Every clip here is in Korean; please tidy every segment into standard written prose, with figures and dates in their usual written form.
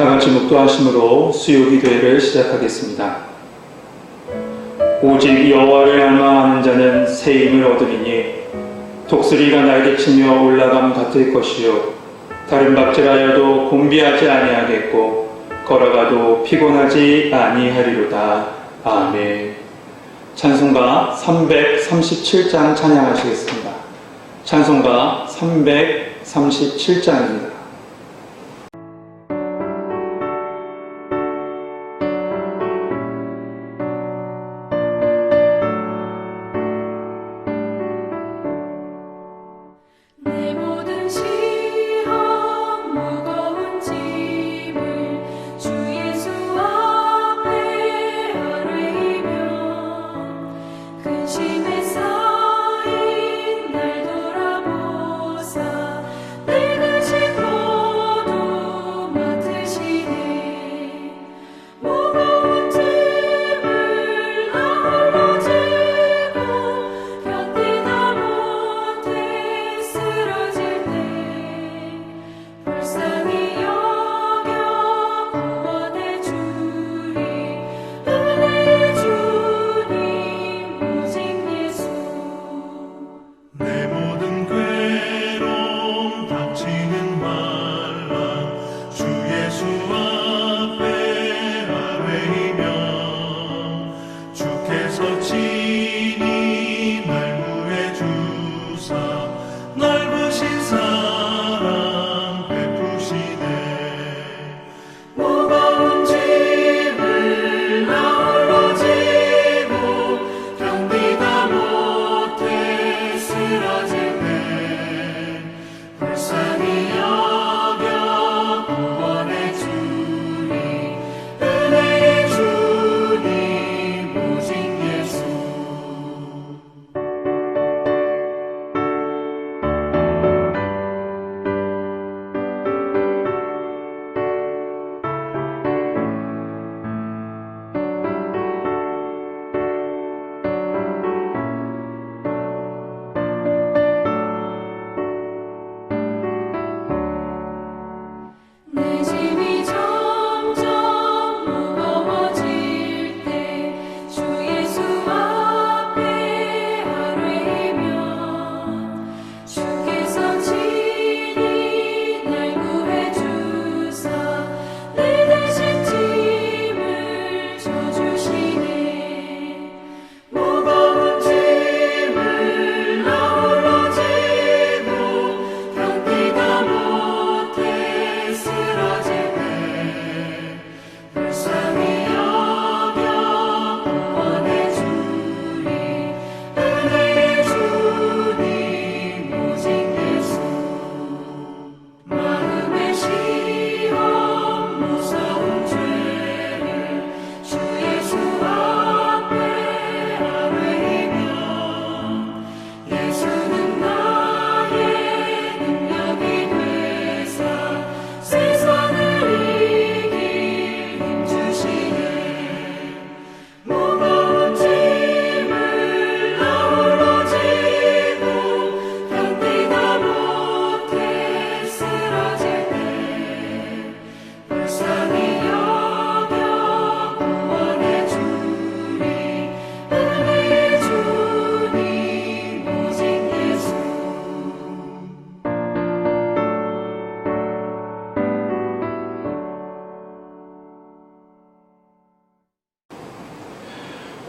다 같이 묵도하심으로 수요기도회를 시작하겠습니다. 오직 여호와를 앙망하는 자는 새 힘을 얻으리니 독수리가 날개치며 올라감 같을 것이요 다른 박질하여도 곤비하지 아니하겠고 걸어가도 피곤하지 아니하리로다. 아멘. 찬송가 337장 찬양하시겠습니다. 찬송가 337장입니다.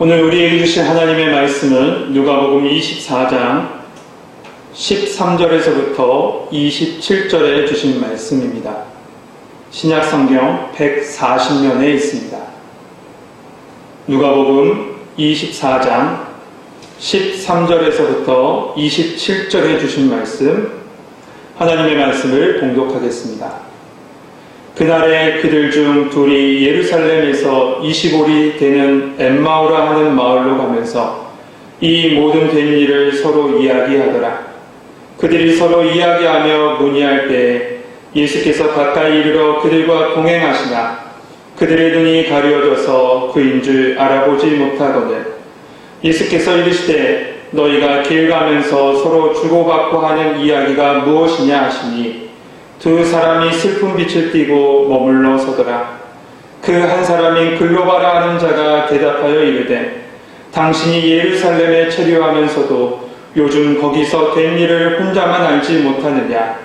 오늘 우리에게 주신 하나님의 말씀은 누가복음 24장 13절에서부터 27절에 주신 말씀입니다. 신약성경 140면에 있습니다. 누가복음 24장 13절에서부터 27절에 주신 말씀, 하나님의 말씀을 봉독하겠습니다. 그날에 그들 중 둘이 예루살렘에서 25리 되는 엠마오라 하는 마을로 가면서 이 모든 된 일을 서로 이야기하더라. 그들이 서로 이야기하며 문의할 때 예수께서 가까이 이르러 그들과 동행하시나 그들의 눈이 가려져서 그인 줄 알아보지 못하거늘 예수께서 이르시되 너희가 길 가면서 서로 주고받고 하는 이야기가 무엇이냐 하시니 두 사람이 슬픈 빛을 띠고 머물러 서더라. 그 한 사람인 글로바라 하는 자가 대답하여 이르되 당신이 예루살렘에 체류하면서도 요즘 거기서 된 일을 혼자만 알지 못하느냐.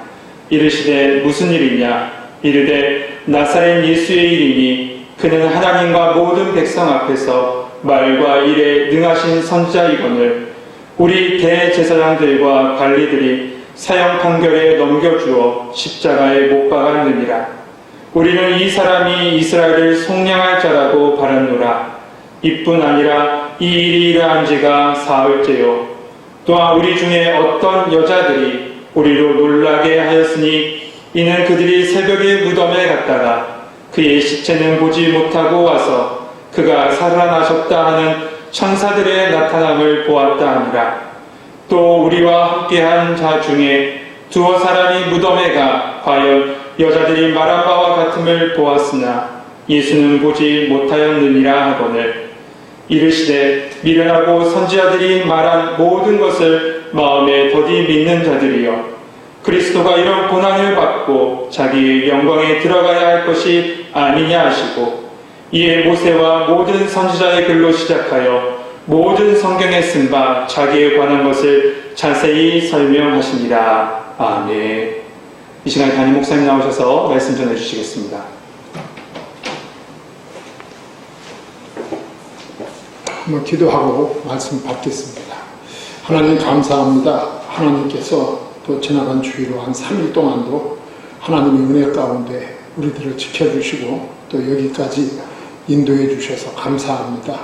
이르시되 무슨 일이냐. 이르되 나사렛 예수의 일이니 그는 하나님과 모든 백성 앞에서 말과 일에 능하신 선지자이거늘 우리 대제사장들과 관리들이 사형 판결에 넘겨주어 십자가에 못 박았느니라. 우리는 이 사람이 이스라엘을 속량할 자라고 바랐노라. 이뿐 아니라 이 일이 일어난 지가 사흘째요. 또한 우리 중에 어떤 여자들이 우리로 놀라게 하였으니 이는 그들이 새벽에 무덤에 갔다가 그의 시체는 보지 못하고 와서 그가 살아나셨다 하는 천사들의 나타남을 보았다 하니라. 또 우리와 함께한 자 중에 두어 사람이 무덤에 가 과연 여자들이 말한 바와 같음을 보았으나 예수는 보지 못하였느니라 하거늘 이르시되 미련하고 선지자들이 말한 모든 것을 마음에 더디 믿는 자들이여 그리스도가 이런 고난을 받고 자기의 영광에 들어가야 할 것이 아니냐 하시고 이에 모세와 모든 선지자의 글로 시작하여 모든 성경에 쓴 바 자기에 관한 것을 자세히 설명하시니라. 아멘. 이 시간에 담임 목사님 나오셔서 말씀 전해 주시겠습니다. 한번 기도하고 말씀 받겠습니다. 하나님 감사합니다. 하나님께서 또 지나간 주일로 한 3일 동안도 하나님의 은혜 가운데 우리들을 지켜주시고 또 여기까지 인도해 주셔서 감사합니다.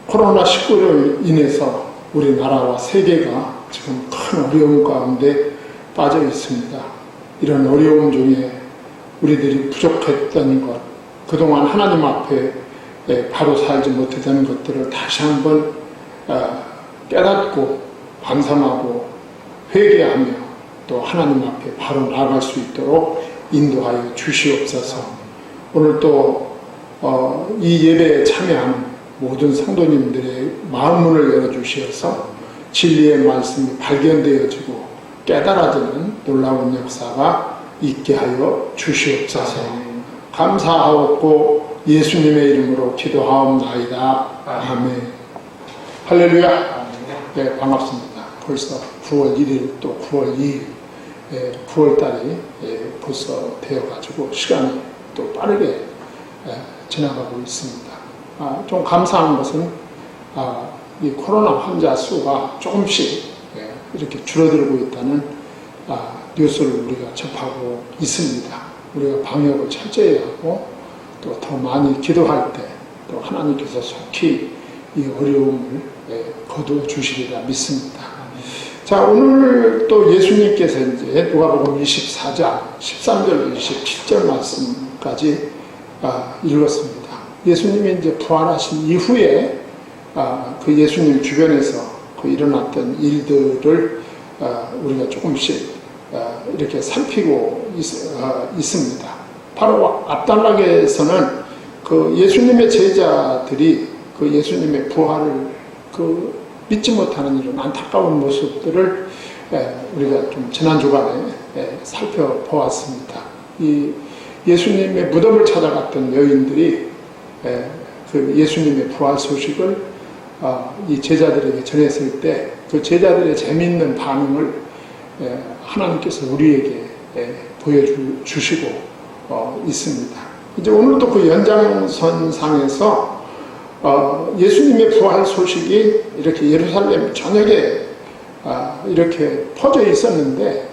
코로나19로 인해서 우리나라와 세계가 지금 큰 어려움 가운데 빠져 있습니다. 이런 어려움 중에 우리들이 부족했던 것, 그동안 하나님 앞에 바로 살지 못했던 것들을 다시 한번 깨닫고 반성하고 회개하며 또 하나님 앞에 바로 나아갈 수 있도록 인도하여 주시옵소서. 오늘 또 이 예배에 참여하는 모든 성도님들의 마음문을 열어주시어서 진리의 말씀이 발견되어지고 깨달아지는 놀라운 역사가 있게 하여 주시옵소서. 감사하옵고 예수님의 이름으로 기도하옵나이다. 아멘. 할렐루야. 네, 반갑습니다. 벌써 9월 1일 또 9월 2일 9월달이 벌써 되어가지고 시간이 또 빠르게 지나가고 있습니다. 좀 감사한 것은 이 코로나 환자 수가 조금씩 이렇게 줄어들고 있다는 뉴스를 우리가 접하고 있습니다. 우리가 방역을 철저히 하고 또 더 많이 기도할 때 또 하나님께서 속히 이 어려움을 거두어 주시리라 믿습니다. 자, 오늘 또 예수님께서 이제 누가복음 24장 13절 27절 말씀까지 읽었습니다. 예수님이 이제 부활하신 이후에 그 예수님 주변에서 그 일어났던 일들을 우리가 조금씩 이렇게 살피고 있습니다. 바로 앞단락에서는 그 예수님의 제자들이 그 예수님의 부활을 믿지 못하는 이런 안타까운 모습들을 우리가 좀 지난 주간에 살펴보았습니다. 이 예수님의 무덤을 찾아갔던 여인들이 그 예수님의 부활 소식을 이 제자들에게 전했을 때 그 제자들의 재미있는 반응을 하나님께서 우리에게 보여주시고 있습니다. 이제 오늘도 그 연장선상에서 예수님의 부활 소식이 이렇게 예루살렘 전역에 이렇게 퍼져 있었는데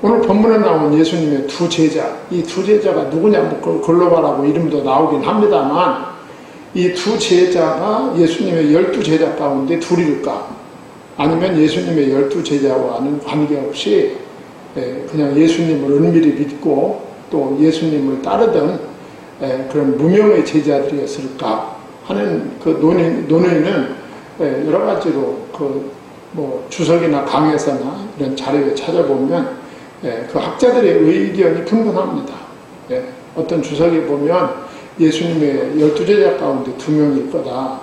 오늘 본문에 나온 예수님의 두 제자, 이 두 제자가 누구냐, 뭐 글로바라고 이름도 나오긴 합니다만 이 두 제자가 예수님의 12제자 가운데 둘일까? 아니면 예수님의 12제자와는 관계없이 그냥 예수님을 은밀히 믿고 또 예수님을 따르던 그런 무명의 제자들이었을까 하는 그 논의는 여러 가지로 뭐 주석이나 강에서나 이런 자료에 찾아보면 그 학자들의 의견이 분분합니다. 어떤 주석에 보면 예수님의 12제자 가운데 2명일 거다.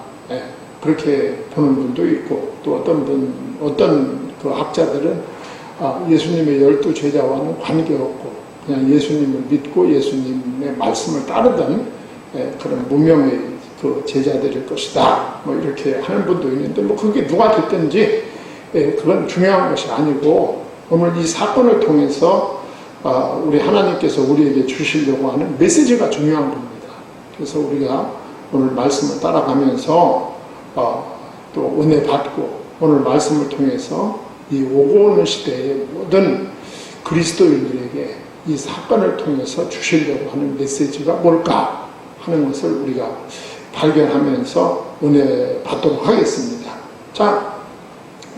그렇게 보는 분도 있고 또 어떤 그 학자들은 예수님의 12 제자와는 관계없고 그냥 예수님을 믿고 예수님의 말씀을 따르던 그런 무명의 그 제자들일 것이다. 뭐 이렇게 하는 분도 있는데 뭐 그게 누가 됐든지 그건 중요한 것이 아니고 오늘 이 사건을 통해서 우리 하나님께서 우리에게 주시려고 하는 메시지가 중요한 겁니다. 그래서 우리가 오늘 말씀을 따라가면서 또 은혜 받고 오늘 말씀을 통해서 이 오고 오는 시대의 모든 그리스도인들에게 이 사건을 통해서 주시려고 하는 메시지가 뭘까 하는 것을 우리가 발견하면서 은혜 받도록 하겠습니다. 자,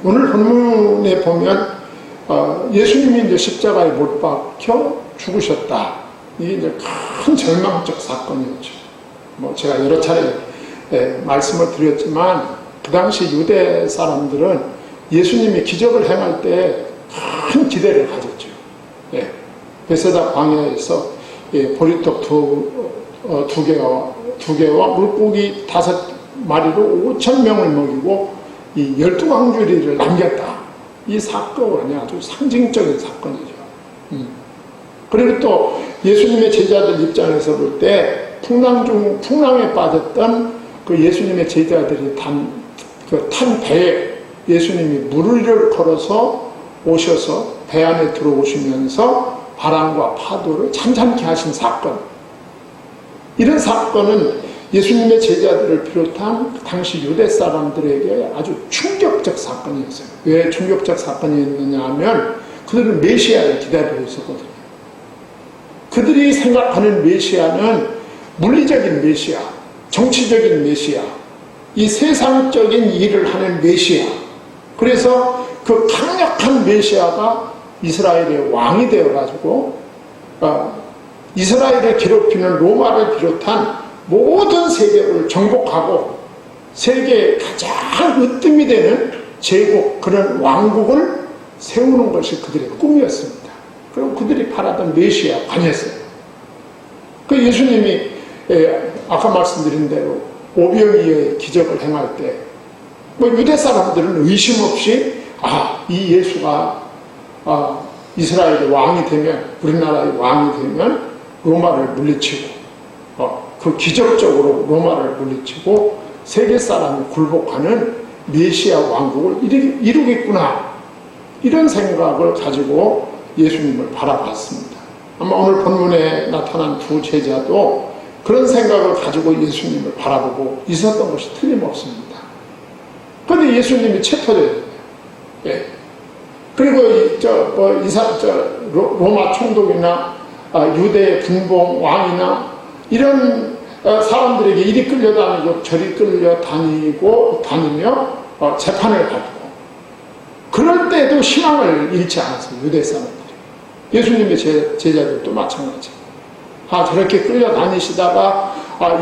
오늘 본문에 보면 예수님이 이제 십자가에 못 박혀 죽으셨다. 이게 이제 큰 절망적 사건이었죠. 뭐 제가 여러 차례 말씀을 드렸지만 그 당시 유대 사람들은 예수님이 기적을 행할 때 큰 기대를 가졌죠. 베세다 광야에서 보리떡 두 개와 물고기 5마리로 5,000명을 먹이고 이 12광주리를 남겼다. 이 사건이 아주 상징적인 사건이죠. 그리고 또 예수님의 제자들 입장에서 볼 때 풍랑에 빠졌던 그 예수님의 제자들이 탄 배에 예수님이 물을 걸어서 오셔서 배 안에 들어오시면서 바람과 파도를 잠잠케 하신 사건. 이런 사건은 예수님의 제자들을 비롯한 당시 유대 사람들에게 아주 충격적 사건이었어요. 왜 충격적 사건이었느냐 하면 그들은 메시아를 기다리고 있었거든요. 그들이 생각하는 메시아는 물리적인 메시아, 정치적인 메시아, 이 세상적인 일을 하는 메시아. 그래서 그 강력한 메시아가 이스라엘의 왕이 되어가지고 이스라엘을 괴롭히는 로마를 비롯한 모든 세계를 정복하고 세계에 가장 으뜸이 되는 제국, 그런 왕국을 세우는 것이 그들의 꿈이었습니다. 그리고 그들이 바라던 메시아 관이었어요. 그 예수님이 아까 말씀드린 대로 오병이어의 기적을 행할 때 뭐 유대 사람들은 의심 없이 이 예수가 이스라엘의 왕이 되면, 우리나라의 왕이 되면 로마를 물리치고 그 기적적으로 로마를 물리치고 세계 사람이 굴복하는 메시아 왕국을 이루겠구나, 이런 생각을 가지고 예수님을 바라봤습니다. 아마 오늘 본문에 나타난 두 제자도 그런 생각을 가지고 예수님을 바라보고 있었던 것이 틀림없습니다. 그런데 예수님이 체포돼요. 그리고 로마 총독이나 유대 분봉 왕이나 이런 사람들에게 이리 끌려다니고 저리 끌려다니며 재판을 받고, 그럴 때도 희망을 잃지 않았어요. 유대 사람들이. 예수님의 제자들도 마찬가지. 저렇게 끌려다니시다가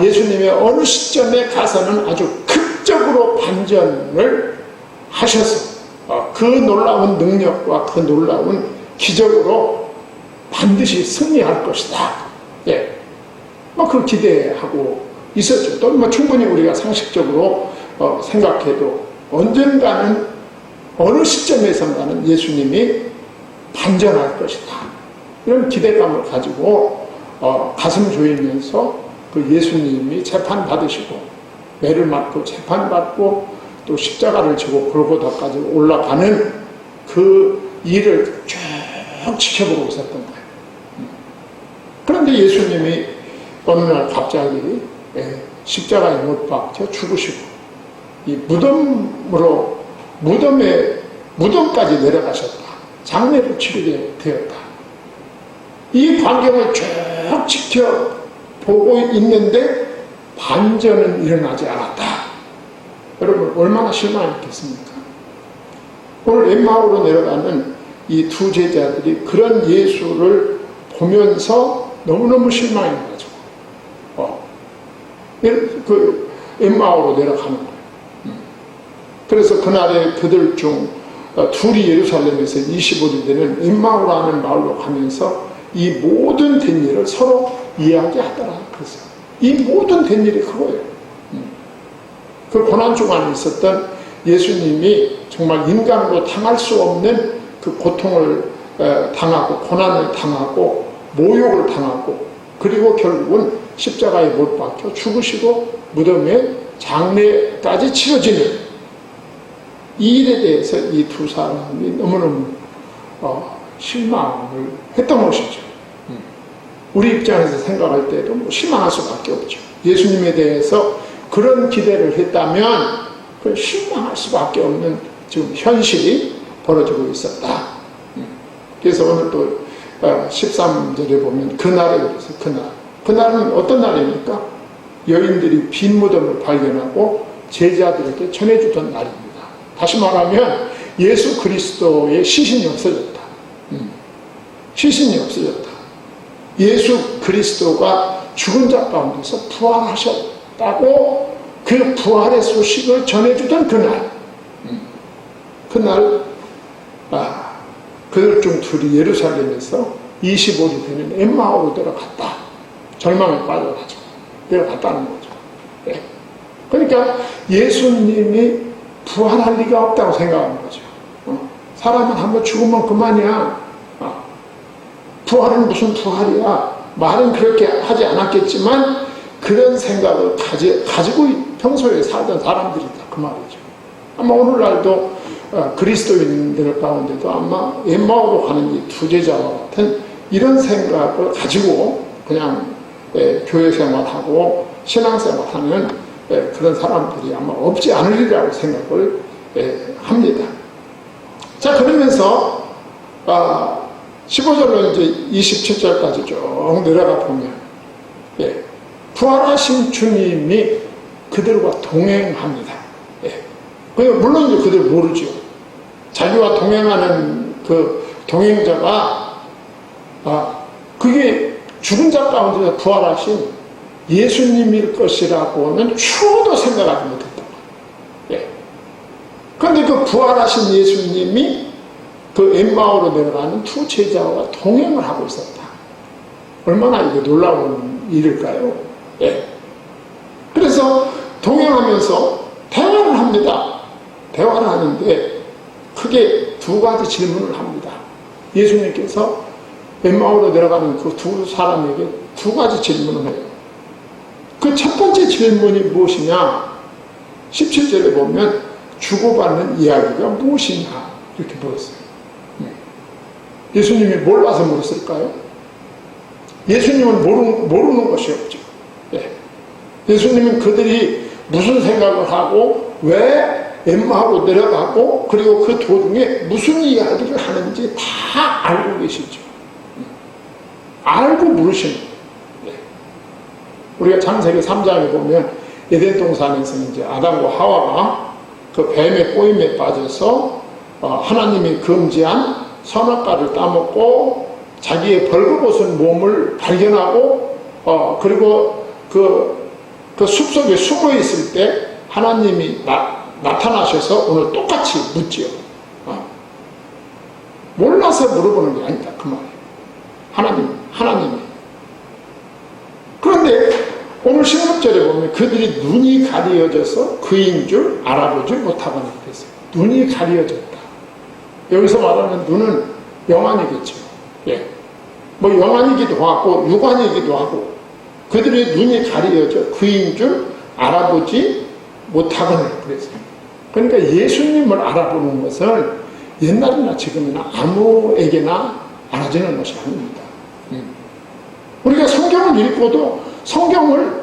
예수님의 어느 시점에 가서는 아주 극적으로 반전을 하셔서 그 놀라운 능력과 그 놀라운 기적으로 반드시 승리할 것이다. 그 기대하고 있었죠. 또 충분히 우리가 상식적으로 생각해도 언젠가는 어느 시점에선가는 예수님이 반전할 것이다. 이런 기대감을 가지고 가슴 조이면서 그 예수님이 재판받으시고 매를 맞고 재판받고 또 십자가를 지고 골고다까지 올라가는 그 일을 쭉 지켜보고 있었던 거예요. 그런데 예수님이 어느 날 갑자기 십자가에 못 박혀 죽으시고 이 무덤까지 내려가셨다. 장례를 치르게 되었다. 이 광경을 쭉 지켜보고 있는데 반전은 일어나지 않았다. 여러분 얼마나 실망했겠습니까? 오늘 엠마오로 내려가는 이 두 제자들이 그런 예수를 보면서 너무너무 실망해가지고 그 엠마오로 내려가는 거예요. 그래서 그날에 그들 중 둘이 예루살렘에서 25리 되는 엠마오라는 마을로 가면서 이 모든 된 일을 서로 이야기하더라. 그래서 이 모든 된 일이 그거예요. 그 고난 중간에 있었던 예수님이 정말 인간으로 당할 수 없는 그 고통을 당하고 고난을 당하고 모욕을 당하고 그리고 결국은 십자가에 못 박혀 죽으시고 무덤에 장례까지 치러지는 이 일에 대해서 이 두 사람이 너무너무 실망을 했던 것이죠. 우리 입장에서 생각할 때도 뭐 실망할 수밖에 없죠. 예수님에 대해서 그런 기대를 했다면 그 실망할 수밖에 없는 지금 현실이 벌어지고 있었다. 그래서 오늘 또 13절에 보면 그날에 그래서 그날은 어떤 날입니까? 여인들이 빈 무덤을 발견하고 제자들에게 전해주던 날입니다. 다시 말하면 예수 그리스도의 시신이 없어졌다. 시신이 없어졌다. 예수 그리스도가 죽은 자 가운데서 부활하셨다고 그 부활의 소식을 전해주던 그날 그들 중 둘이 예루살렘에서 25리 되는 엠마오로 들어갔다. 절망에 빠져가지고 내려갔다는 거죠. 네. 그러니까 예수님이 부활할 리가 없다고 생각하는 거죠. 사람은 한번 죽으면 그만이야. 부활은 무슨 부활이야. 말은 그렇게 하지 않았겠지만 그런 생각을 가지고 평소에 살던 사람들이다. 그 말이죠. 아마 오늘날도 그리스도인들 가운데도 아마 엠마오로 가는 이 두 제자와 같은 이런 생각을 가지고 그냥 교회 생활하고 신앙생활하는 그런 사람들이 아마 없지 않으리라고 생각을 합니다. 자, 그러면서 15절로 이제 27절까지 쭉 내려가 보면 부활하신 주님이 그들과 동행합니다. 물론 이제 그들 모르죠. 자기와 동행하는 그 동행자가 그게 죽은 자 가운데서 부활하신 예수님일 것이라고는 추호도 생각하지 못했던 거예요. 그런데 그 부활하신 예수님이 그 엠마오로 내려가는 두 제자와 동행을 하고 있었다. 얼마나 이게 놀라운 일일까요? 그래서 동행하면서 대화를 합니다. 대화를 하는데 크게 두 가지 질문을 합니다. 예수님께서 엠마오로 내려가는 그 두 사람에게 두 가지 질문을 해요. 그 첫 번째 질문이 무엇이냐? 17절에 보면 주고받는 이야기가 무엇이냐? 이렇게 물었어요. 예수님이 뭘 봐서 물었을까요? 예수님은 모르는 것이 없죠. 예수님은 그들이 무슨 생각을 하고 왜 엠마오로 내려가고 그리고 그 도중에 무슨 이야기를 하는지 다 알고 계시죠. 알고 물으시는 거예요. 우리가 창세기 3장에 보면 에덴 동산에서 이제 아담과 하와가 그 뱀의 꼬임에 빠져서 하나님이 금지한 선악과를 따먹고 자기의 벌거벗은 몸을 발견하고 그리고 그 숲속에 숨어 있을 때 하나님이 나타나셔서 오늘 똑같이 묻지요. 몰라서 물어보는 게 아니다. 그 말이에요. 하나님이. 그런데 오늘 16절에 보면 그들이 눈이 가려져서 그인 줄 알아보지 못하거나 그랬어요. 눈이 가려졌다. 여기서 말하는 눈은 영안이겠죠. 뭐 영안이기도 하고 육안이기도 하고 그들의 눈이 가려져 그인 줄 알아보지 못하거나 그랬어요. 그러니까 예수님을 알아보는 것은 옛날이나 지금이나 아무에게나 알아지는 것이 아닙니다. 우리가 성경을 읽고도 성경을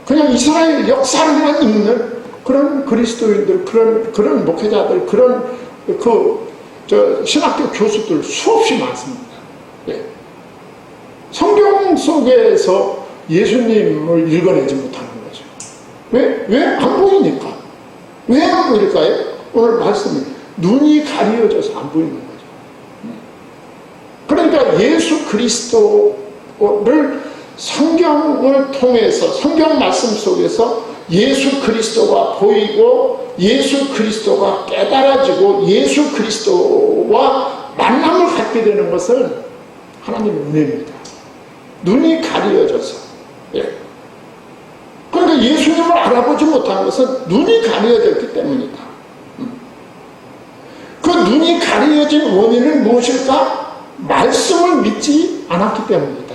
그냥 이스라엘 역사를만 읽는 그런 그리스도인들, 그런 목회자들, 그런 신학교 교수들 수없이 많습니다. 성경 속에서 예수님을 읽어내지 못하는 거죠. 왜 안 보이니까? 왜 안 보일까요? 오늘 말씀이 눈이 가려져서 안 보이는 거죠. 그러니까 예수 그리스도를 성경을 통해서 성경 말씀 속에서 예수 그리스도가 보이고 예수 그리스도가 깨달아지고 예수 그리스도와 만남을 갖게 되는 것은 하나님의 은혜입니다. 눈이 가려져서 그러니까 예수님을 알아보지 못한 것은 눈이 가려졌기 때문이다. 그 눈이 가려진 원인을 오실까? 말씀을 믿지 않았기 때문이다.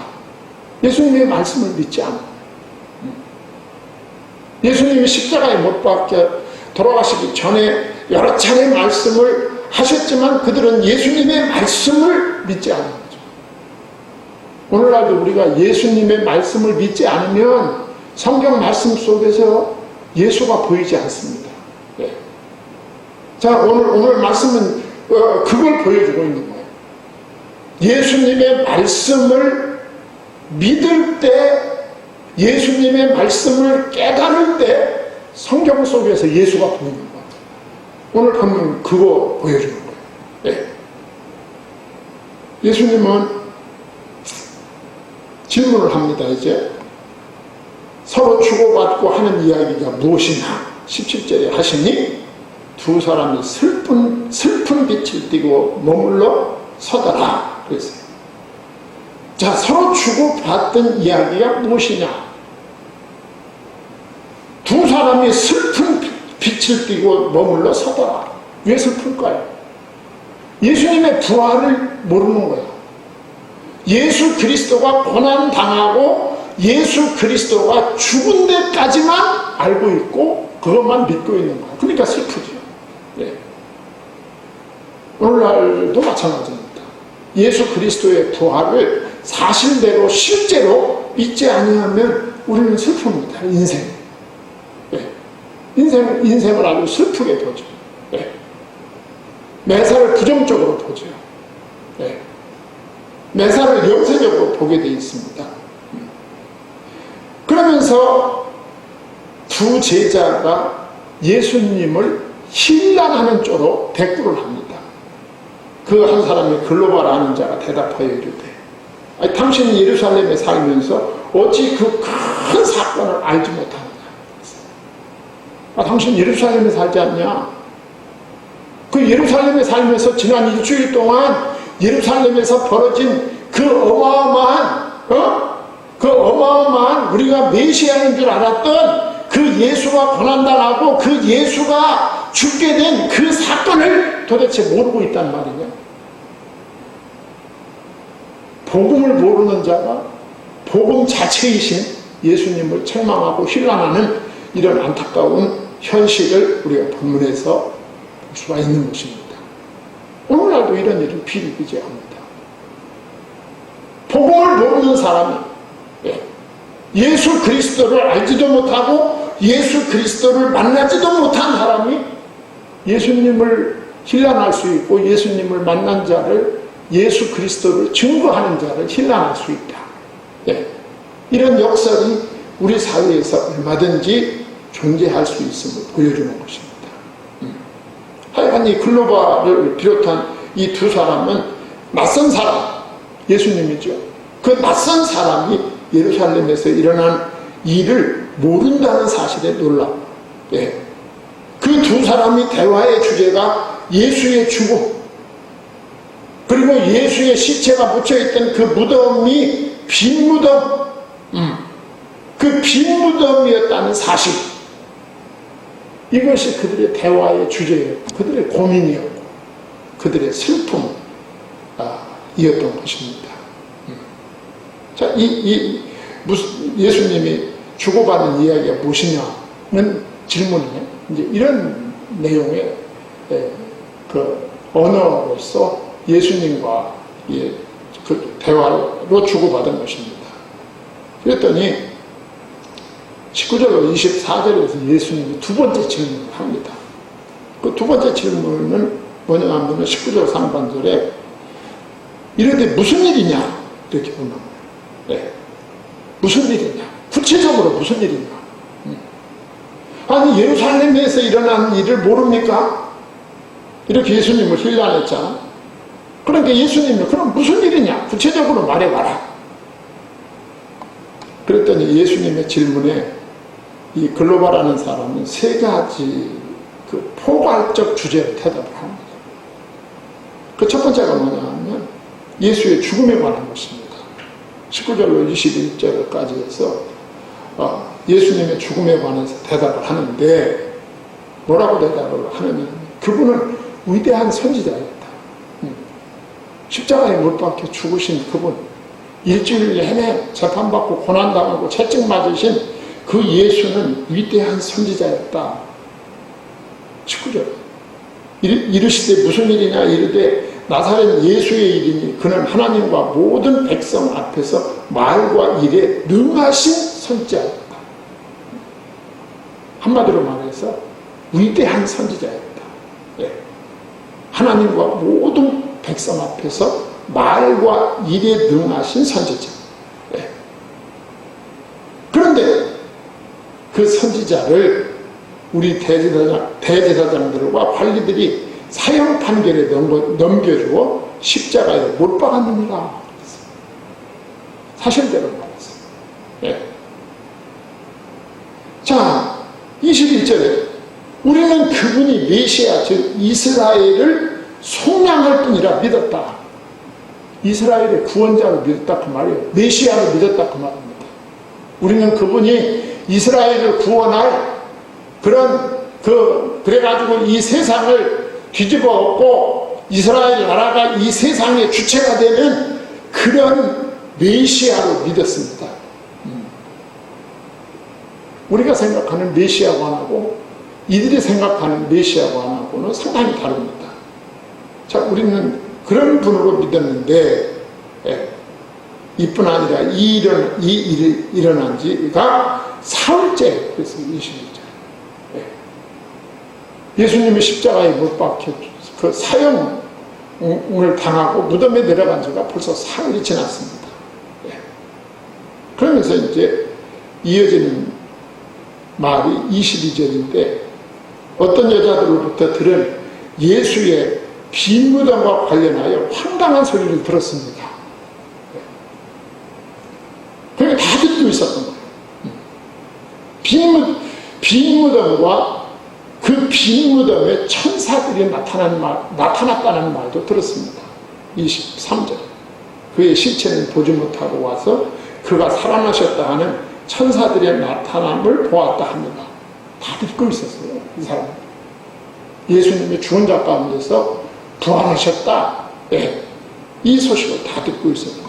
예수님의 말씀을 믿지 않아. 예수님이 십자가에 못 박혀 돌아가시기 전에 여러 차례 말씀을 하셨지만 그들은 예수님의 말씀을 믿지 않은 거죠. 오늘날도 우리가 예수님의 말씀을 믿지 않으면 성경 말씀 속에서 예수가 보이지 않습니다. 네. 자, 오늘 말씀은 그걸 보여주고 있는 거예요. 예수님의 말씀을 믿을 때, 예수님의 말씀을 깨달을 때 성경 속에서 예수가 보이는 거예요. 오늘 보면 그거 보여주는 거예요. 네. 예수님은 질문을 합니다. 이제 서로 주고받고 하는 이야기가 무엇이냐 17절에 하시니 두 사람이 슬픈 빛을 띠고 머물러 서더라 그랬어요. 자, 서로 주고받던 이야기가 무엇이냐? 두 사람이 슬픈 빛을 띠고 머물러 서더라. 왜 슬플까요? 예수님의 부활을 모르는 거예요. 예수 그리스도가 고난당하고 예수 그리스도가 죽은 데까지만 알고 있고 그것만 믿고 있는 거예요. 그러니까 슬프죠. 네. 오늘날도 마찬가지입니다. 예수 그리스도의 부활을 사실대로 실제로 믿지 아니하면 우리는 슬픕니다. 인생. 네. 인생을 아주 슬프게 보죠. 네. 매사를 부정적으로 보죠. 네. 매사를 영세적으로 보게 되어 있습니다. 그러면서 두 제자가 예수님을 힐난하는 쪽으로 대꾸를 합니다. 그 한 사람이 글로벌 아는 자가 대답하여 이르되 당신이 예루살렘에 살면서 어찌 그 큰 사건을 알지 못하느냐. 당신 예루살렘에 살지 않냐? 그 예루살렘에 살면서 지난 일주일 동안 예루살렘에서 벌어진 그 어마어마한 우리가 메시아인 줄 알았던 그 예수가 고난당하고 그 예수가 죽게 된 그 사건을 도대체 모르고 있단 말이냐. 복음을 모르는 자가 복음 자체이신 예수님을 책망하고 힐난하는 이런 안타까운 현실을 우리가 본문에서 볼 수가 있는 것입니다. 오늘날도 이런 일을 비일비재합니다. 복음을 모르는 사람이 예수 그리스도를 알지도 못하고 예수 그리스도를 만나지도 못한 사람이 예수님을 힐난할 수 있고 예수님을 만난 자를 예수 그리스도를 증거하는 자를 힐난할 수 있다. 이런 역설이 우리 사회에서 얼마든지 존재할 수 있음을 보여주는 것입니다. 하여간 이 글로바를 비롯한 이 두 사람은 낯선 사람, 예수님이죠. 그 낯선 사람이 예루살렘에서 일어난 일을 모른다는 사실에 놀라워. 그 두 사람이 대화의 주제가 예수의 죽음, 그리고 예수의 시체가 묻혀있던 그 무덤이 빈 무덤, 그 빈 무덤이었다는 사실, 이것이 그들의 대화의 주제예요. 그들의 고민이었고 그들의 슬픔이었던 것입니다. 자, 예수님이 주고받는 이야기가 무엇이냐는 질문에 이제 이런 내용의 그 언어로서 예수님과 그 대화로 주고받은 것입니다. 그랬더니 19절로 24절에서 예수님이 두 번째 질문을 합니다. 그 두 번째 질문은 뭐냐 하면 19절 상반절에 이런데 무슨 일이냐 이렇게 보는 거예요. 무슨 일이냐, 구체적으로 무슨 일이냐. 아니 예루살렘에서 일어난 일을 모릅니까? 이렇게 예수님을 힐난했잖아. 그러니까 예수님이 그럼 무슨 일이냐 구체적으로 말해봐라. 그랬더니 예수님의 질문에 이 글로바라는 사람은 세 가지 그 포괄적 주제로 대답을 합니다. 그 첫 번째가 뭐냐 하면 예수의 죽음에 관한 것입니다. 19절로 21절까지 해서 예수님의 죽음에 관해서 대답을 하는데 뭐라고 대답을 하느냐, 그분은 위대한 선지자였다. 십자가에 못 박혀 죽으신 그분, 일주일 내내 재판받고 고난당하고 채찍 맞으신 그 예수는 위대한 선지자였다. 19절. 이르시되 무슨 일이냐 이르되 나사렛 예수의 일이니 그는 하나님과 모든 백성 앞에서 말과 일에 능하신 선지자였다. 한마디로 말해서 위대한 선지자였다. 예. 하나님과 모든 백성 앞에서 말과 일에 능하신 선지자. 예. 그런데 그 선지자를 우리 대제사장들과 관리들이 사형 판결에 넘겨주어 십자가에 못 박았느니라. 사실대로 말했어요. 예. 자, 21절에 우리는 그분이 메시아, 즉 이스라엘을 속량할 뿐이라 믿었다. 이스라엘의 구원자를 믿었다 그 말이에요. 메시아를 믿었다 그 말입니다. 우리는 그분이 이스라엘을 구원할 그래가지고 이 세상을 뒤집어 엎고 이스라엘 나라가 이 세상의 주체가 되는 그런 메시아로 믿었습니다. 우리가 생각하는 메시아관하고 이들이 생각하는 메시아관하고는 상당히 다릅니다. 자, 우리는 그런 분으로 믿었는데, 예, 이뿐 아니라 이 일이 일어난 지가 사흘째, 그래서 22절. 예. 예수님이 십자가에 못 박혀 그 사형을 당하고 무덤에 내려간 지가 벌써 사흘이 지났습니다. 예. 그러면서 이제 이어지는 말이 22절인데 어떤 여자들로부터 들은 예수의 빈 무덤과 관련하여 황당한 소리를 들었습니다. 그러니까 다 듣고 있었던 거예요. 빈 무덤과 그 빈 무덤에 천사들이 나타났다는 말도 들었습니다. 23절. 그의 시체는 보지 못하고 와서 그가 살아나셨다 하는 천사들의 나타남을 보았다 합니다. 다 듣고 있었어요. 이 사람. 예수님이 죽은 자 가운데서 부활하셨다. 네. 이 소식을 다 듣고 있었어요.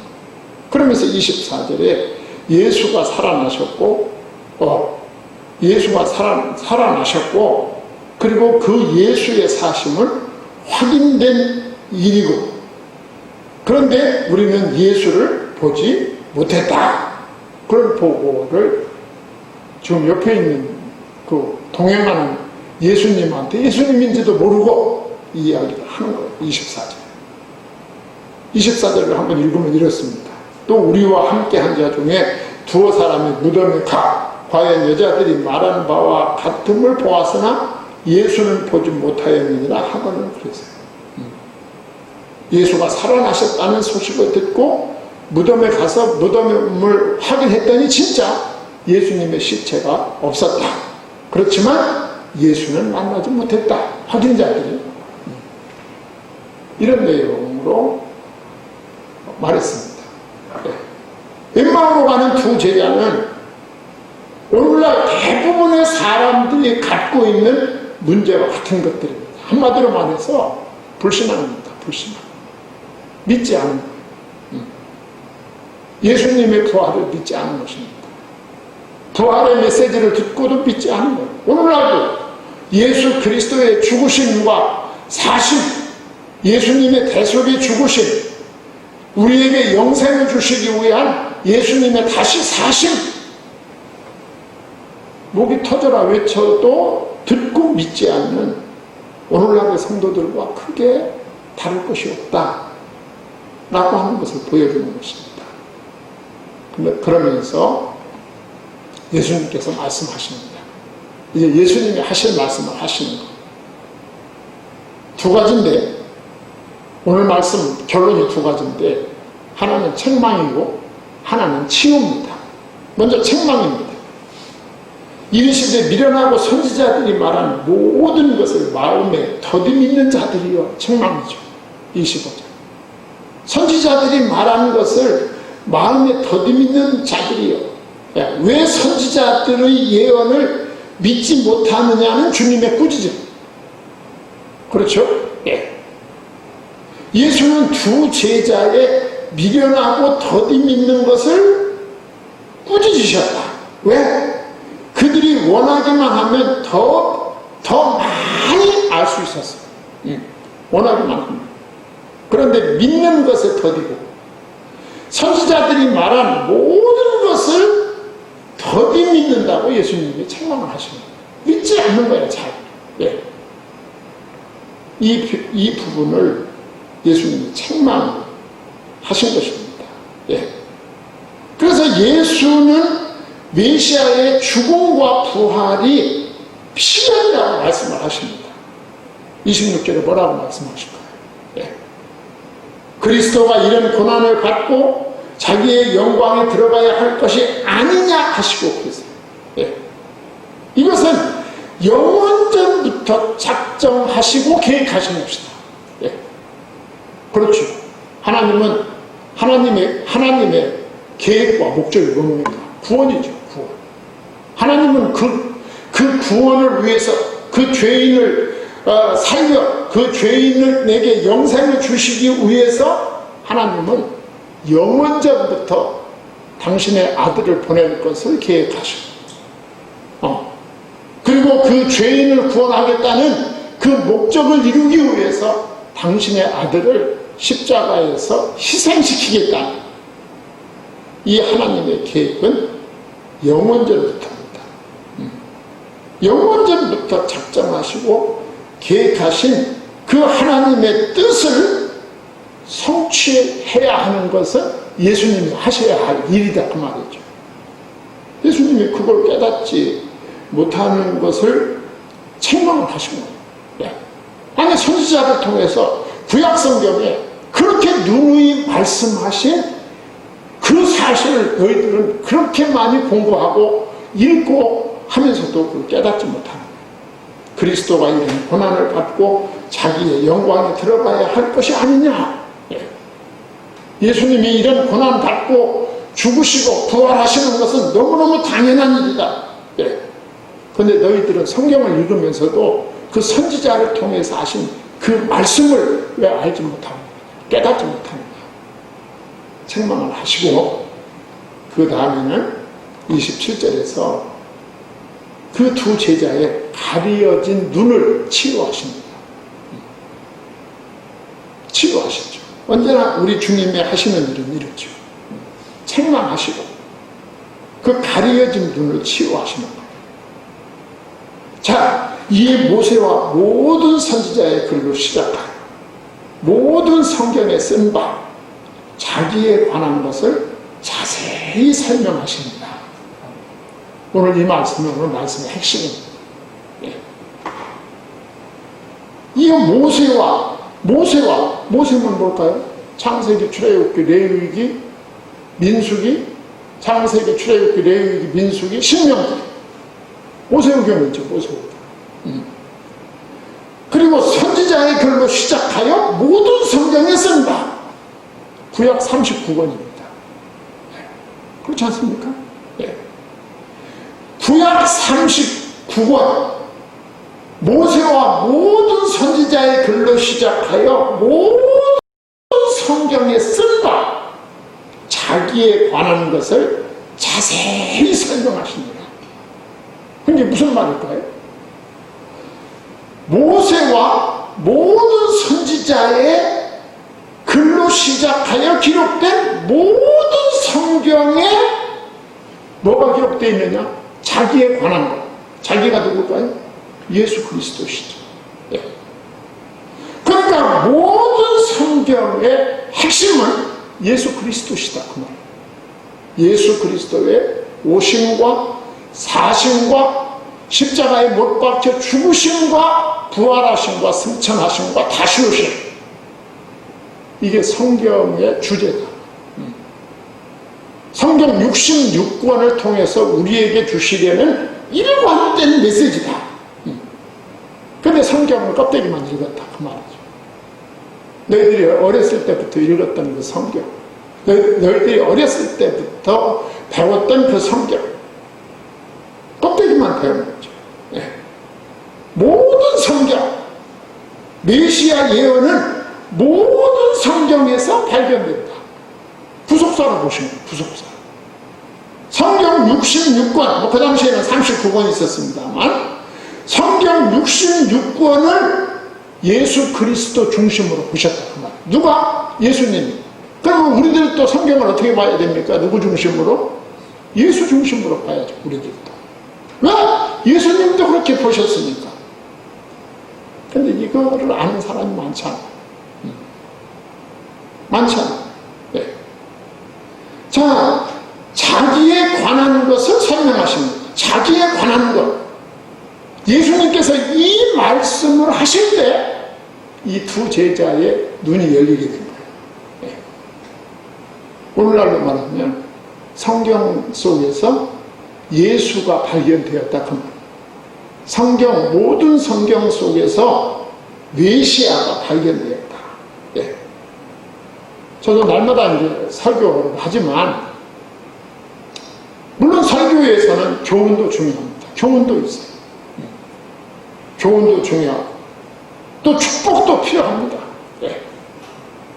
그러면서 24절에 예수가 살아나셨고, 예수가 살아나셨고, 그리고 그 예수의 사심은 확인된 일이고, 그런데 우리는 예수를 보지 못했다. 그런 보고를 지금 옆에 있는 그 동행하는 예수님한테 예수님인지도 모르고 이 이야기를 하는 거예요. 24절. 24절을 한번 읽으면 이렇습니다. 또 우리와 함께 한 자 중에 두어 사람이 무덤에 과연 여자들이 말하는 바와 같음을 보았으나 예수는 보지 못하였느니라 하고는 그랬어요. 예수가 살아나셨다는 소식을 듣고 무덤에 가서 무덤을 확인했더니 진짜 예수님의 시체가 없었다. 그렇지만 예수는 만나지 못했다. 확인자들이 이런 내용으로 말했습니다. 엠마오로 가는 두 제자는 오늘날 대부분의 사람들이 갖고 있는 문제와 같은 것들입니다. 한마디로 말해서 불신앙입니다. 불신앙. 믿지 않는 거예요. 예수님의 부활을 믿지 않는 것입니다. 부활의 메시지를 듣고도 믿지 않는 거예요. 오늘날도 예수 그리스도의 죽으심과 사심, 예수님의 대속의 죽으심, 우리에게 영생을 주시기 위한 예수님의 다시 사심, 목이 터져라 외쳐도 듣고 믿지 않는 오늘날의 성도들과 크게 다를 것이 없다 라고 하는 것을 보여주는 것입니다. 그러면서 예수님께서 말씀하십니다. 이제 예수님이 하실 말씀을 하시는 것. 두 가지인데 오늘 말씀 결론이 두 가지인데 하나는 책망이고 하나는 치유입니다. 먼저 책망입니다. 이르시되 미련하고 선지자들이 말한 모든 것을 마음에 더듬이는 자들이여. 책망이죠. 25절. 선지자들이 말한 것을 마음에 더듬이는 자들이요. 왜 선지자들의 예언을 믿지 못하느냐는 주님의 꾸짖음. 그렇죠? 예. 예수는 두 제자의 미련하고 더디 믿는 것을 꾸짖으셨다. 왜? 그들이 원하기만 하면 더 많이 알 수 있었어요. 원하기만 하면. 그런데 믿는 것에 더디고, 선지자들이 말한 모든 것을 더디 믿는다고 예수님이 책망을 하십니다. 믿지 않는 거예요, 잘. 예. 이 부분을 예수님이 책망하신 것입니다. 예. 그래서 예수는 메시아의 죽음과 부활이 필연이라고 말씀을 하십니다. 26절에 뭐라고 말씀하실까요? 예. 그리스도가 이런 고난을 받고 자기의 영광에 들어가야 할 것이 아니냐 하시고 그랬어요. 예. 이것은 영원전부터 작정하시고 계획하신 것이다. 예. 그렇죠. 하나님의 계획과 목적이 뭡니까? 구원이죠. 구원. 하나님은 그 구원을 위해서 그 죄인을 살려 그 죄인에게 영생을 주시기 위해서 하나님은 영원전부터 당신의 아들을 보낼 것을 계획하시고, 그리고 그 죄인을 구원하겠다는 그 목적을 이루기 위해서 당신의 아들을 십자가에서 희생시키겠다. 이 하나님의 계획은 영원전부터입니다. 영원전부터 작정하시고 계획하신 그 하나님의 뜻을 성취해야 하는 것은 예수님이 하셔야 할 일이다 그 말이죠. 예수님이 그걸 깨닫지 못하는 것을 책망을 하신 거예요. 네. 아니, 선지자를 통해서 구약성경에 그렇게 누누이 말씀하신 그 사실을 너희들은 그렇게 많이 공부하고 읽고 하면서도 그걸 깨닫지 못하는 거예요. 그리스도가 이런 고난을 받고 자기의 영광에 들어가야 할 것이 아니냐. 예수님이 이런 고난 받고 죽으시고 부활하시는 것은 너무너무 당연한 일이다. 그런데 너희들은 성경을 읽으면서도 그 선지자를 통해서 하신 그 말씀을 왜 알지 못하고 깨닫지 못하느냐. 책망을 하시고, 그 다음에는 27절에서 그 두 제자의 가리어진 눈을 치유하십니다. 치유하시죠. 언제나 우리 주님의 하시는 일은 이렇죠. 책망하시고 그 가리어진 눈을 치유하시는 거예요. 자, 이 모세와 모든 선지자의 글로 시작하여 모든 성경에 쓴 바 자기에 관한 것을 자세히 설명하십니다. 오늘 이 말씀은 오늘 말씀의 핵심입니다. 이 모세는 뭘까요? 창세기, 출애굽기, 레위기, 민수기, 창세기, 출애굽기, 레위기, 민수기, 신명기. 모세오경이죠, 모세오경. 그리고 선지자의 글로 시작하여 모든 성경에 쓴다. 구약 39권입니다. 그렇지 않습니까? 구약 39권. 모세와 모든 선지자의 글로 시작하여 모든 성경에 쓴 바 자기에 관한 것을 자세히 설명하십니다. 그게 무슨 말일까요? 모세와 모든 선지자의 글로 시작하여 기록된 모든 성경에 뭐가 기록되어 있느냐? 자기에 관한 것. 자기가 누굴까요? 예수 그리스도시죠. 그러니까 모든 성경의 핵심은 예수 그리스도시다 그 말이에요. 예수 그리스도의 오심과 사심과 십자가에 못 박혀 죽으심과 부활하심과 승천하심과 다시 오심, 이게 성경의 주제다. 성경 66권을 통해서 우리에게 주시려는 일관된 메시지다. 근데 성경을 껍데기만 읽었다 그 말이죠. 너희들이 어렸을 때부터 읽었던 그 성경, 너희들이 어렸을 때부터 배웠던 그 성경, 껍데기만 배운 거죠. 모든 성경, 메시아 예언은 모든 성경에서 발견된다. 부속사로 보시면 부속사. 성경 66권, 그 당시에는 39권이 있었습니다만 성경 66권을 예수 그리스도 중심으로 보셨다. 그 말. 누가? 예수님이. 그러면 우리들도 성경을 어떻게 봐야 됩니까? 누구 중심으로? 예수 중심으로 봐야죠. 우리들도. 왜? 예수님도 그렇게 보셨으니까. 근데 이거를 아는 사람이 많잖아. 많잖아. 네. 자, 자기에 관한 것을 설명하십니다. 자기에 관한 것. 예수님께서 이 말씀을 하실 때 이 두 제자의 눈이 열리게 된 거예요. 네. 오늘날로 말하면 성경 속에서 예수가 발견되었다. 그 말. 성경, 모든 성경 속에서 메시아가 발견되었다. 네. 저도 날마다 이제 설교를 하지만, 물론 설교에서는 교훈도 중요합니다. 교훈도 있어요. 교훈도 중요하고, 또 축복도 필요합니다. 네.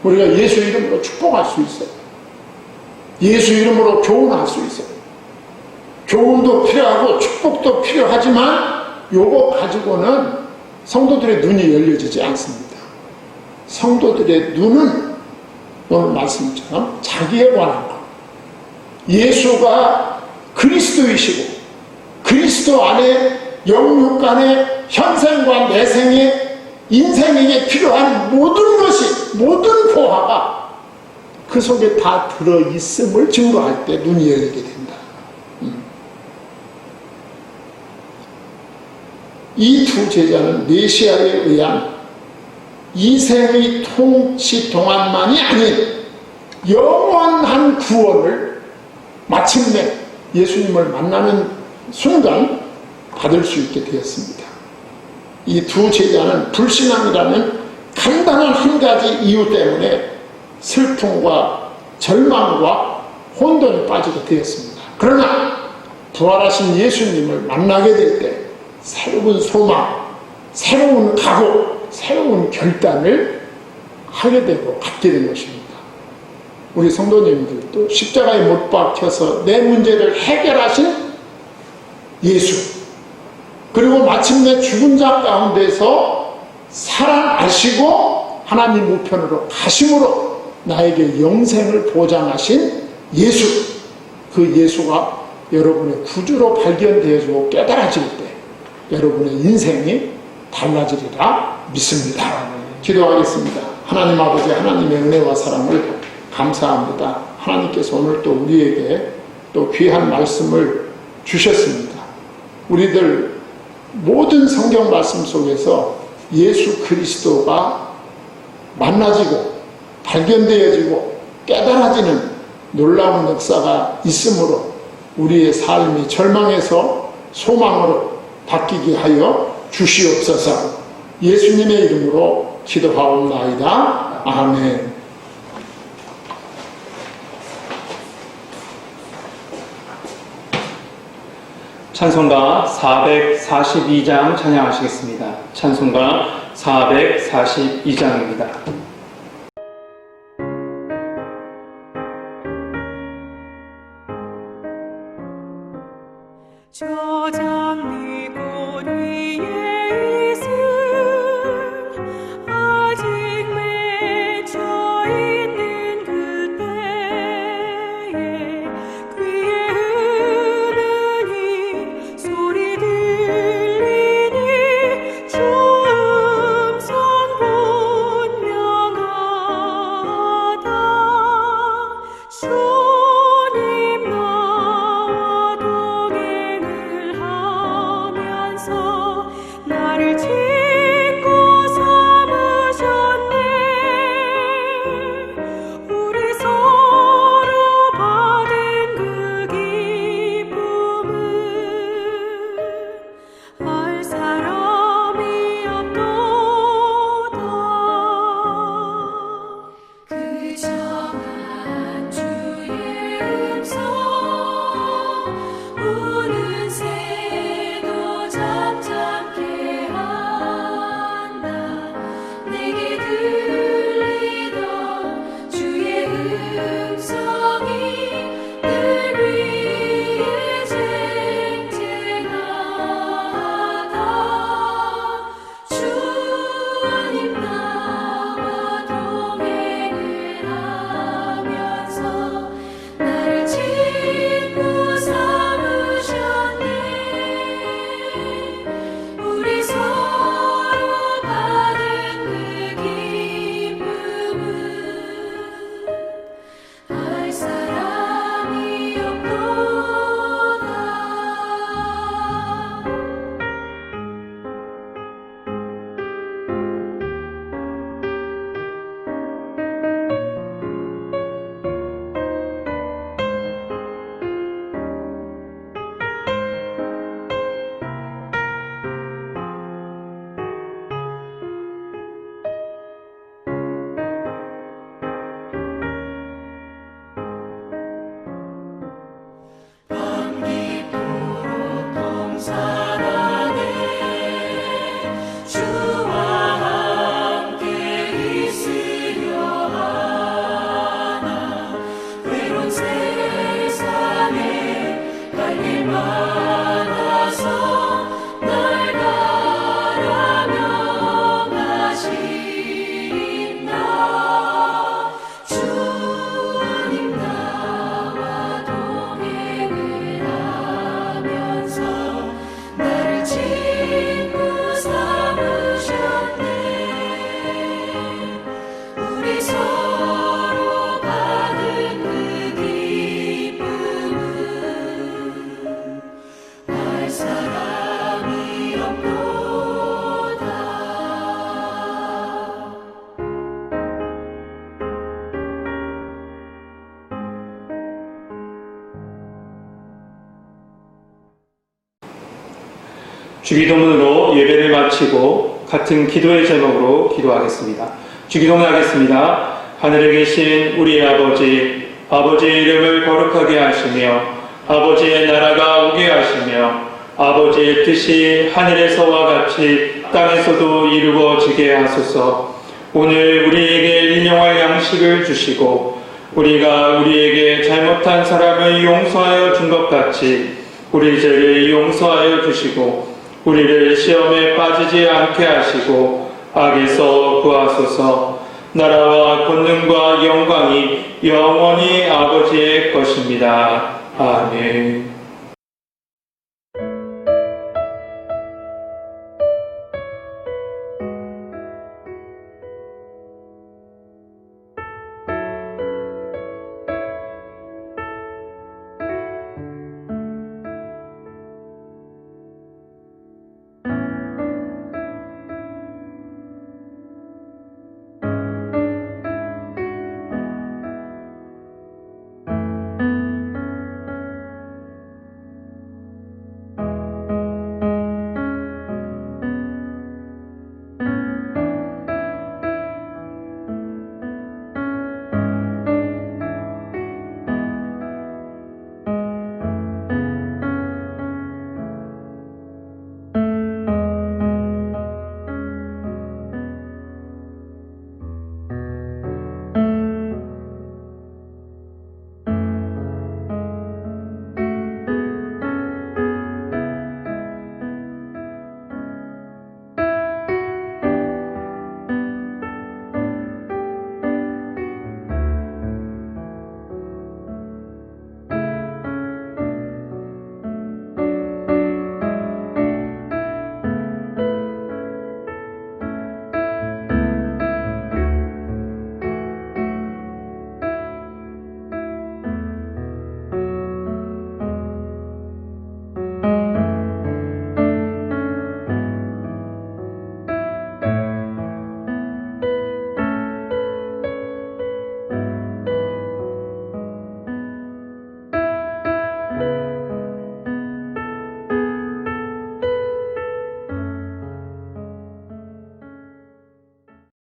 우리가 예수 이름으로 축복할 수 있어요. 예수 이름으로 교훈할 수 있어요. 교훈도 필요하고 축복도 필요하지만 요거 가지고는 성도들의 눈이 열려지지 않습니다. 성도들의 눈은 오늘 말씀처럼 자기에 관한 것, 예수가 그리스도이시고 그리스도 안에 영육 간의 현생과 내생의 인생에게 필요한 모든 것이, 모든 보화가 그 속에 다 들어있음을 증거할 때 눈이 열리게 된다. 이 두 제자는 메시아에 의한 이생의 통치 동안만이 아닌 영원한 구원을 마침내 예수님을 만나는 순간 받을 수 있게 되었습니다. 이 두 제자는 불신앙이라는 간단한 한 가지 이유 때문에 슬픔과 절망과 혼돈에 빠지게 되었습니다. 그러나 부활하신 예수님을 만나게 될 때 새로운 소망, 새로운 각오, 새로운 결단을 하게 되고 갖게 된 것입니다. 우리 성도님들도 십자가에 못 박혀서 내 문제를 해결하신 예수, 그리고 마침내 죽은 자 가운데서 살아나시고 하나님 우편으로 가심으로 나에게 영생을 보장하신 예수, 그 예수가 여러분의 구주로 발견되어지고 깨달아질 때 여러분의 인생이 달라지리라 믿습니다. 기도하겠습니다. 하나님 아버지, 하나님의 은혜와 사랑을 감사합니다. 하나님께서 오늘 또 우리에게 또 귀한 말씀을 주셨습니다. 우리들 모든 성경 말씀 속에서 예수 그리스도가 만나지고 발견되어지고 깨달아지는 놀라운 역사가 있으므로 우리의 삶이 절망에서 소망으로 바뀌게 하여 주시옵소서. 예수님의 이름으로 기도하옵나이다. 아멘. 찬송가 442장 찬양하시겠습니다. 찬송가 442장입니다. 저 장미 꼬리에 있음 아직 맺혀 있는 그때에 귀에 흐르니 소리 들리니 주 음성 분명하다. 주님 나와 동행을 주기도문으로 예배를 마치고 같은 기도의 제목으로 기도하겠습니다. 주기도문 하겠습니다. 하늘에 계신 우리 아버지, 아버지의 이름을 거룩하게 하시며 아버지의 나라가 오게 하시며 아버지의 뜻이 하늘에서와 같이 땅에서도 이루어지게 하소서. 오늘 우리에게 일용할 양식을 주시고 우리가 우리에게 잘못한 사람을 용서하여 준 것 같이 우리 죄를 용서하여 주시고 우리를 시험에 빠지지 않게 하시고 악에서 구하소서. 나라와 권능과 영광이 영원히 아버지의 것입니다. 아멘.